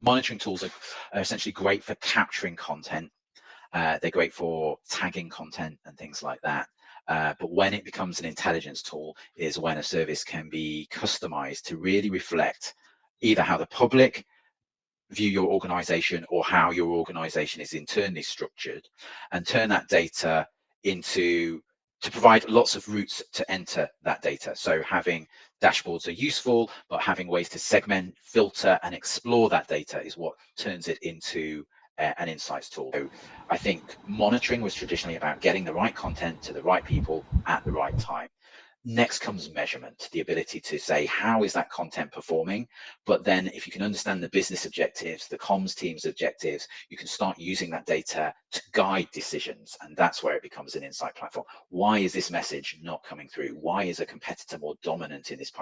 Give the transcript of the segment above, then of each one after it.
Monitoring tools are essentially great for capturing content. They're great for tagging content and things like that. But when it becomes an intelligence tool is when a service can be customized to really reflect either how the public view your organization or how your organization is internally structured, and turn that data to provide lots of routes to enter that data. So having dashboards are useful, but having ways to segment, filter, and explore that data is what turns it into an insights tool. So I think monitoring was traditionally about getting the right content to the right people at the right time. Next comes measurement, the ability to say, how is that content performing? But then if you can understand the business objectives, the comms team's objectives, you can start using that data to guide decisions. And that's where it becomes an insight platform. Why is this message not coming through? Why is a competitor more dominant in this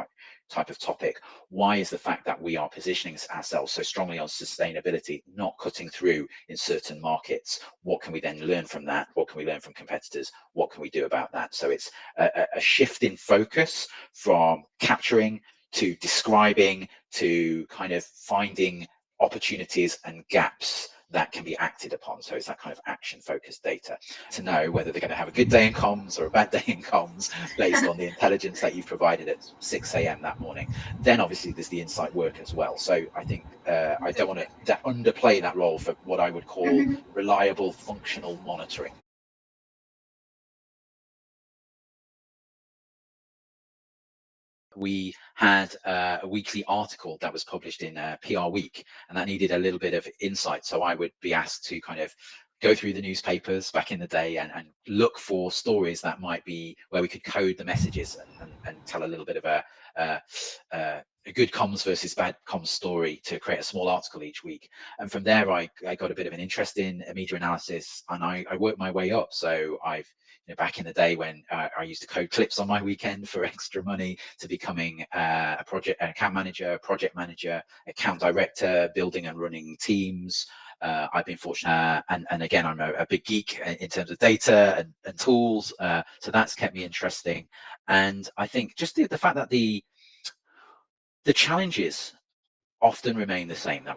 type of topic? Why is the fact that we are positioning ourselves so strongly on sustainability not cutting through in certain markets? What can we then learn from that? What can we learn from competitors? What can we do about that? So it's a shift in focus from capturing to describing to kind of finding opportunities and gaps that can be acted upon. So it's that kind of action focused data to know whether they're going to have a good day in comms or a bad day in comms based on the intelligence that you've provided at 6 a.m. that morning. Then obviously there's the insight work as well. So I think I don't want to underplay that role for what I would call reliable functional monitoring. We had a weekly article that was published in PR Week, and that needed a little bit of insight. So I would be asked to kind of go through the newspapers back in the day and look for stories that might be where we could code the messages and tell a little bit of a good comms versus bad comms story to create a small article each week. And from there, I got a bit of an interest in media analysis, and I worked my way up. So I've back in the day when I used to code clips on my weekend for extra money, to becoming an account manager, project manager, account director, building and running teams. I've been fortunate, and again, I'm a big geek in terms of data and tools. So that's kept me interesting. And I think just the fact that the challenges often remain the same that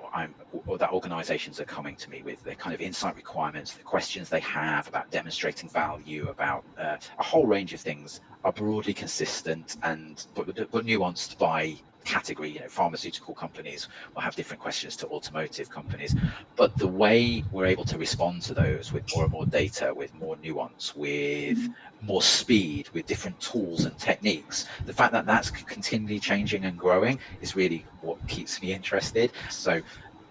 organizations are coming to me with, their kind of insight requirements, the questions they have about demonstrating value, about a whole range of things are broadly consistent and but nuanced by category. Pharmaceutical companies will have different questions to automotive companies, but the way we're able to respond to those with more and more data, with more nuance, with more speed, with different tools and techniques, the fact that that's continually changing and growing is really what keeps me interested. So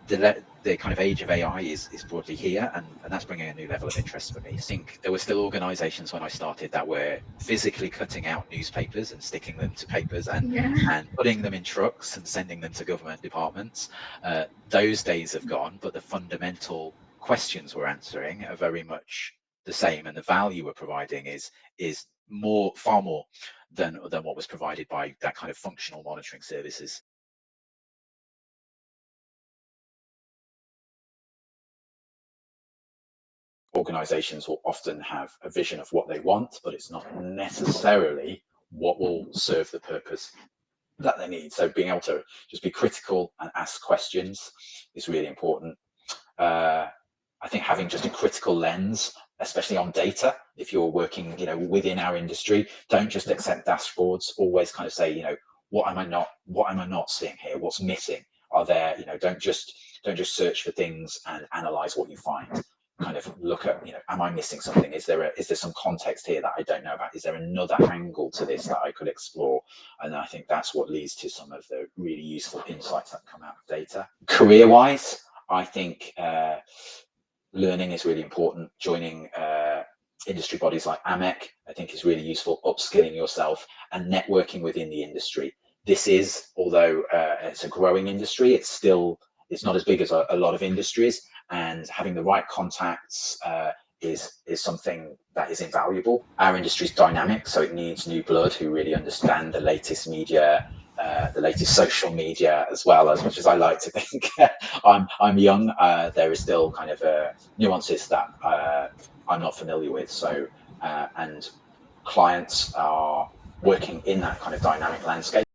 the kind of age of AI is broadly here, and that's bringing a new level of interest for me. I think there were still organizations when I started that were physically cutting out newspapers and sticking them to papers and putting them in trucks and sending them to government departments. Those days have gone, but the fundamental questions we're answering are very much the same, and the value we're providing is far more than what was provided by that kind of functional monitoring services. Organizations will often have a vision of what they want, but it's not necessarily what will serve the purpose that they need. So being able to just be critical and ask questions is really important. I think having just a critical lens, especially on data, if you're working, within our industry, don't just accept dashboards. Always kind of say, what am I not seeing here? What's missing? Are there, don't just search for things and analyze what you find. Kind of look at, am I missing something? Is there some context here that I don't know about? Is there another angle to this that I could explore? And I think that's what leads to some of the really useful insights that come out of data. Career-wise, I think learning is really important. Joining industry bodies like AMEC, I think, is really useful. Upskilling yourself and networking within the industry. This is, although it's a growing industry, it's not as big as a lot of industries, and having the right contacts is something that is invaluable. Our industry is dynamic, so it needs new blood who really understand the latest media, the latest social media, as well. As much as I like to think I'm young, there is still kind of nuances that I'm not familiar with. So and clients are working in that kind of dynamic landscape.